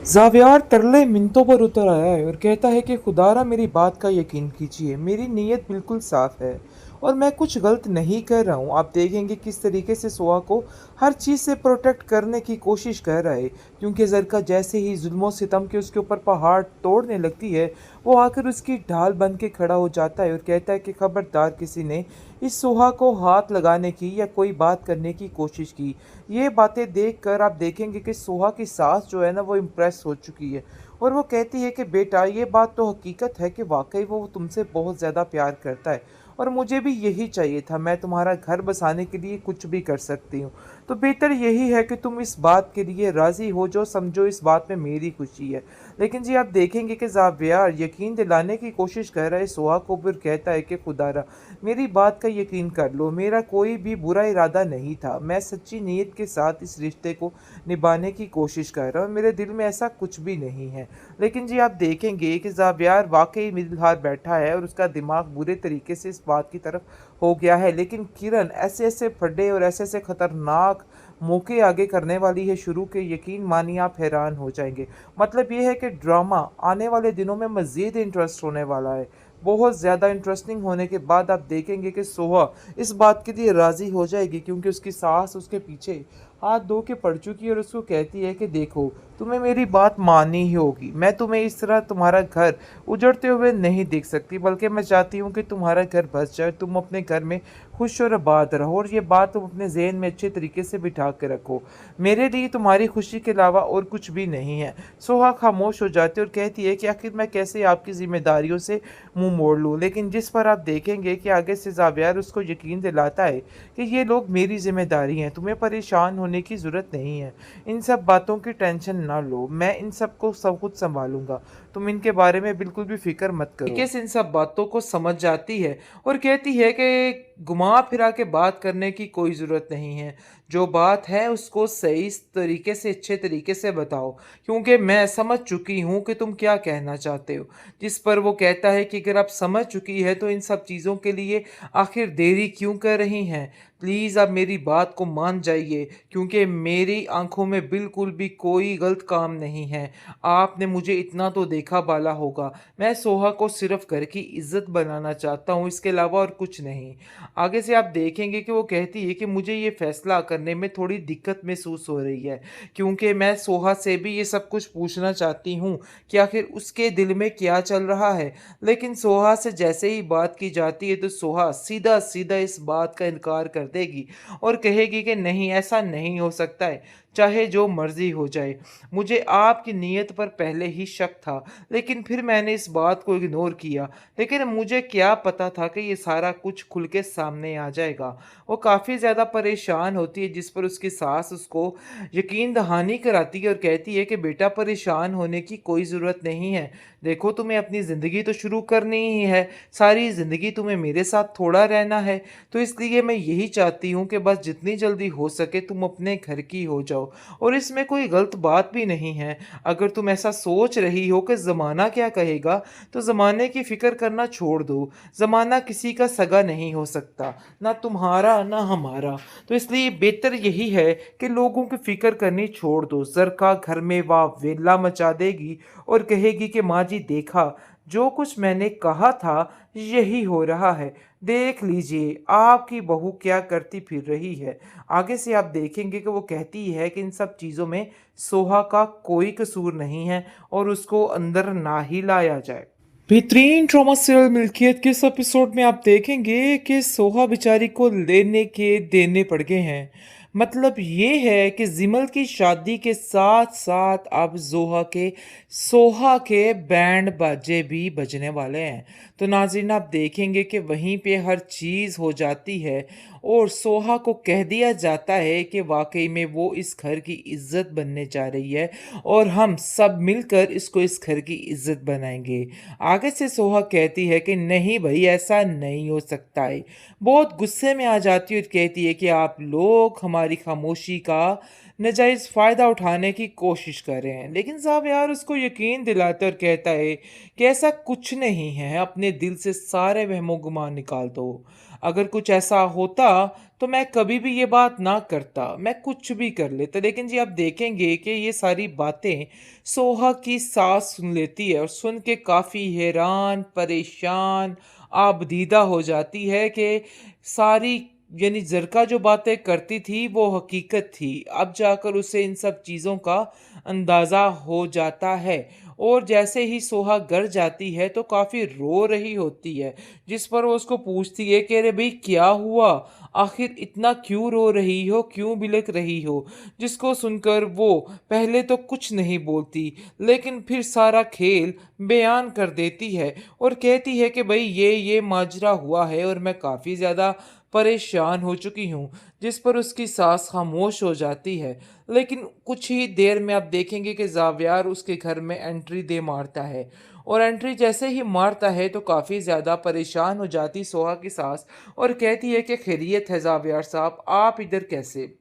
ज़ावियार तरले मिनटों पर उतर आया है और कहता है कि खुदारा मेरी बात का यकीन कीजिए, मेरी नीयत बिल्कुल साफ है और मैं कुछ गलत नहीं कर रहा हूँ। आप देखेंगे किस तरीके से सोहा को हर चीज़ से प्रोटेक्ट करने की कोशिश कर रहा है, क्योंकि ज़रका जैसे ही जुल्मों सितम के उसके ऊपर पहाड़ तोड़ने लगती है, वो आकर उसकी ढाल बन के खड़ा हो जाता है और कहता है कि खबरदार किसी ने इस सोहा को हाथ लगाने की या कोई बात करने की कोशिश की। ये बातें देखकर आप देखेंगे कि सोहा की सास जो है ना वो इम्प्रेस हो चुकी है और वो कहती है कि बेटा ये बात तो हकीकत है कि वाकई वो तुमसे बहुत ज़्यादा प्यार करता है और मुझे भी यही चाहिए था। मैं तुम्हारा घर बसाने के लिए कुछ भी कर सकती हूँ, तो बेहतर यही है कि तुम इस बात के लिए राज़ी हो जाओ। समझो इस बात में मेरी खुशी है। लेकिन जी आप देखेंगे कि ज़ावियार यकीन दिलाने की कोशिश कर रहा है सोहा को, फिर कहता है कि खुदारा मेरी बात का यकीन कर लो, मेरा कोई भी बुरा इरादा नहीं था। मैं सच्ची नीयत के साथ इस रिश्ते को निभाने की कोशिश कर रहा हूँ। मेरे दिल में ऐसा कुछ भी नहीं है। लेकिन जी आप देखेंगे कि ज़ावियार वाक़ई मिलहार बैठा है और उसका दिमाग बुरे तरीके से इस बात की तरफ हो गया है। लेकिन किरण ऐसे-ऐसे फड्डे और ऐसे-ऐसे खतरनाक मौके आगे करने वाली है शुरू के, यकीन मानिए आप हैरान हो जाएँगे। मतलब ये है कि ड्रामा आने वाले दिनों में मज़ीद इंटरेस्ट होने वाला है। बहुत ज़्यादा इंटरेस्टिंग होने के बाद आप देखेंगे कि सोहा इस बात के लिए राज़ी हो जाएगी, क्योंकि उसकी सास उसके पीछे हाथ धो के पड़ चुकी है और उसको कहती है कि देखो तुम्हें मेरी बात माननी ही होगी। मैं तुम्हें इस तरह तुम्हारा घर उजड़ते हुए नहीं देख सकती, बल्कि मैं चाहती हूँ कि तुम्हारा घर बस जाए, तुम अपने घर में खुश और आबाद रहो और ये बात तुम अपने ज़हन में अच्छे तरीके से बिठा के रखो। मेरे लिए तुम्हारी खुशी के अलावा और कुछ भी नहीं है। सोहा खामोश हो जाती है और कहती है कि आखिर मैं कैसे आपकी ज़िम्मेदारियों से मुँह मोड़ लूँ। लेकिन जिस पर आप देखेंगे कि आगे से ज़ावियार उसको यकीन दिलाता है कि ये लोग मेरी ज़िम्मेदारी हैं, तुम्हें परेशान होने की ज़रूरत नहीं है। इन सब बातों की टेंशन ना लो, मैं इन सबको सब खुद सँभालूँगा। तुम इनके बारे में बिल्कुल भी फ़िक्र मत करो। तरीके से इन सब बातों को समझ जाती है और कहती है कि घुमा-फिरा के बात करने की कोई ज़रूरत नहीं है। जो बात है उसको सही तरीके से, अच्छे तरीके से बताओ, क्योंकि मैं समझ चुकी हूँ कि तुम क्या कहना चाहते हो। जिस पर वो कहता है कि अगर आप समझ चुकी है तो इन सब चीज़ों के लिए आखिर देरी क्यों कर रही हैं? प्लीज़ आप मेरी बात को मान जाइए, क्योंकि मेरी आँखों में बिल्कुल भी कोई गलत काम नहीं है। आपने मुझे इतना तो देखा भाला होगा, मैं सोहा को सिर्फ़ घर की इज़्ज़त बनाना चाहता हूँ, इसके अलावा और कुछ नहीं। आगे से आप देखेंगे कि वो कहती है कि मुझे ये फ़ैसला करने में थोड़ी दिक्कत महसूस हो रही है, क्योंकि मैं सोहा से भी ये सब कुछ पूछना चाहती हूँ कि आखिर उसके दिल में क्या चल रहा है। लेकिन सोहा से जैसे ही बात की जाती है तो सोहा सीधा-सीधा इस बात का इनकार कर देगी और कहेगी कि नहीं, ऐसा नहीं हो सकता है, चाहे जो मर्ज़ी हो जाए। मुझे आपकी नीयत पर पहले ही शक था, लेकिन फिर मैंने इस बात को इग्नोर किया। लेकिन मुझे क्या पता था कि ये सारा कुछ खुल के सामने आ जाएगा। वो काफ़ी ज़्यादा परेशान होती है, जिस पर उसकी सास उसको यकीन दहानी कराती है और कहती है कि बेटा परेशान होने की कोई ज़रूरत नहीं है। देखो तुम्हें अपनी ज़िंदगी तो शुरू करनी ही है, सारी ज़िंदगी तुम्हें मेरे साथ थोड़ा रहना है, तो इसलिए मैं यही चाहती हूँ कि बस जितनी जल्दी हो सके तुम अपने घर की हो जाओ और इसमें कोई गलत बात भी नहीं है। अगर तुम ऐसा सोच रही हो कि ज़माना क्या कहेगा, तो ज़माने की फ़िक्र करना छोड़ दो। ज़माना किसी का सगा नहीं हो सकता, ना तुम्हारा ना हमारा। तो इसलिए बेहतर यही है कि लोगों की फ़िक्र करनी छोड़ दो। ज़रका घर में वेला मचा देगी और कहेगी कि माँ जी देखा, जो कुछ मैंने कहा था यही हो रहा है। देख लीजिए आपकी बहू क्या करती फिर रही है। आगे से आप देखेंगे कि वो कहती है कि इन सब चीज़ों में सोहा का कोई कसूर नहीं है और उसको अंदर ना ही लाया जाए। बेहतरीन ट्रॉमा सीरियल मिल्कियत के इस एपिसोड में आप देखेंगे कि सोहा बेचारी को लेने के देने पड़ गए हैं। मतलब ये है कि जिमल की शादी के साथ साथ अब सोहा के बैंड बाजे भी बजने वाले हैं। तो नाज़रीन आप देखेंगे कि वहीं पे हर चीज़ हो जाती है और सोहा को कह दिया जाता है कि वाकई में वो इस घर की इज्जत बनने जा रही है और हम सब मिलकर इसको इस घर की इज्जत बनाएंगे। आगे से सोहा कहती है कि नहीं भाई, ऐसा नहीं हो सकता है। बहुत गुस्से में आ जाती है और कहती है कि आप लोग हमारी खामोशी का नाजायज़ फ़ायदा उठाने की कोशिश कर रहे हैं। लेकिन साहब यार उसको यकीन दिलाता है और कहता है कि ऐसा कुछ नहीं है, अपने दिल से सारे वहमो-गुमान निकाल दो। अगर कुछ ऐसा होता तो मैं कभी भी ये बात ना करता, मैं कुछ भी कर लेता। लेकिन जी आप देखेंगे कि ये सारी बातें सोहा की सास सुन लेती है और सुन के काफ़ी हैरान, परेशान, आबदीदा हो जाती है कि सारी यानी ज़रका जो बातें करती थी वो हकीकत थी। अब जाकर उसे इन सब चीज़ों का अंदाज़ा हो जाता है और जैसे ही सोहा घर जाती है तो काफ़ी रो रही होती है, जिस पर वो उसको पूछती है कि अरे भई क्या हुआ? आखिर इतना क्यों रो रही हो? क्यों बिलख रही हो? जिसको सुनकर वो पहले तो कुछ नहीं बोलती, लेकिन फिर सारा खेल बयान कर देती है और कहती है कि भई ये माजरा हुआ है और मैं काफ़ी ज़्यादा परेशान हो चुकी हूँ, जिस पर उसकी सास खामोश हो जाती है। लेकिन कुछ ही देर में आप देखेंगे कि ज़ावियार उसके घर में एंट्री दे मारता है और एंट्री जैसे ही मारता है तो काफ़ी ज़्यादा परेशान हो जाती सोहा की सास और कहती है कि खैरियत है ज़ावियार साहब, आप इधर कैसे?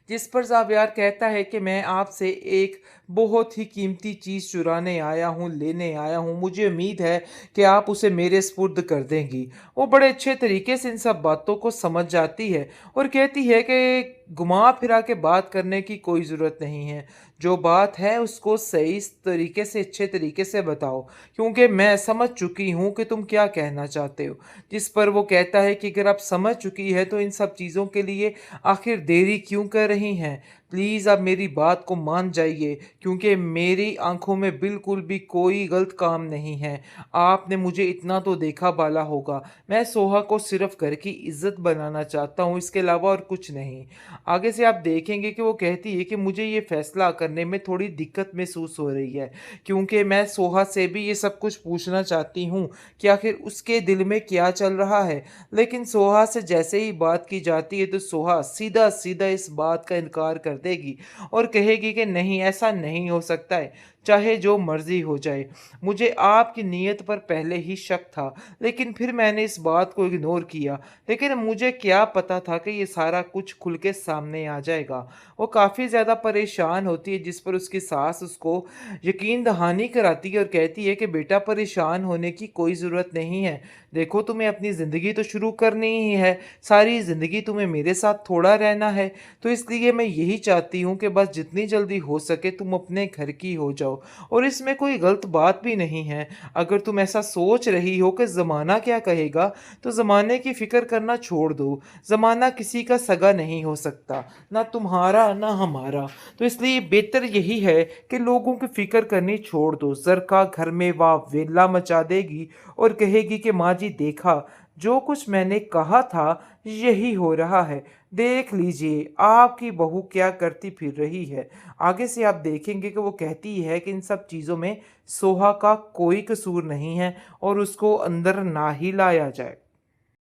जिस पर ज़ावियार कहता है कि मैं आपसे एक बहुत ही कीमती चीज़ चुराने आया हूँ, लेने आया हूँ। मुझे उम्मीद है कि आप उसे मेरे सुपुर्द कर देंगी। वो बड़े अच्छे तरीके से इन सब बातों को समझ जाती है और कहती है कि घुमा-फिरा के बात करने की कोई ज़रूरत नहीं है। जो बात है उसको सही तरीके से, अच्छे तरीके से बताओ, क्योंकि मैं समझ चुकी हूँ कि तुम क्या कहना चाहते हो। जिस पर वो कहता है कि अगर आप समझ चुकी है तो इन सब चीज़ों के लिए आखिर देरी क्यों कर रही हैं? प्लीज़ आप मेरी बात को मान जाइए, क्योंकि मेरी आँखों में बिल्कुल भी कोई गलत काम नहीं है। आपने मुझे इतना तो देखा भाला होगा। मैं सोहा को सिर्फ़ घर की इज़्ज़त बनाना चाहता हूँ, इसके अलावा और कुछ नहीं। आगे से आप देखेंगे कि वो कहती है कि मुझे ये फ़ैसला करने में थोड़ी दिक्कत महसूस हो रही है, क्योंकि मैं सोहा से भी ये सब कुछ पूछना चाहती हूँ कि आखिर उसके दिल में क्या चल रहा है। लेकिन सोहा से जैसे ही बात की जाती है तो सोहा सीधा-सीधा इस बात का इनकार कर देगी और कहेगी कि नहीं, ऐसा नहीं हो सकता है, चाहे जो मर्ज़ी हो जाए। मुझे आपकी नीयत पर पहले ही शक था, लेकिन फिर मैंने इस बात को इग्नोर किया। लेकिन मुझे क्या पता था कि ये सारा कुछ खुल के सामने आ जाएगा। वो काफ़ी ज़्यादा परेशान होती है, जिस पर उसकी सास उसको यकीन दहानी कराती है और कहती है कि बेटा, परेशान होने की कोई ज़रूरत नहीं है। देखो, तुम्हें अपनी ज़िंदगी तो शुरू करनी ही है, सारी ज़िंदगी तुम्हें मेरे साथ थोड़ा रहना है, तो इसलिए मैं यही चाहती हूँ कि बस जितनी जल्दी हो सके तुम अपने घर की हो जाओ और इसमें कोई गलत बात भी नहीं है। अगर तुम ऐसा सोच रही हो कि ज़माना क्या कहेगा, तो ज़माने की फ़िक्र करना छोड़ दो। ज़माना किसी का सगा नहीं हो सकता, ना तुम्हारा ना हमारा। तो इसलिए बेहतर यही है कि लोगों की फ़िक्र करनी छोड़ दो। ज़रका घर में वावेला मचा देगी और कहेगी कि माँ जी देखा, जो कुछ मैंने कहा था यही हो रहा है। देख लीजिए आपकी बहू क्या करती फिर रही है। आगे से आप देखेंगे कि वो कहती है कि इन सब चीज़ों में सोहा का कोई कसूर नहीं है और उसको अंदर ना ही लाया जाए।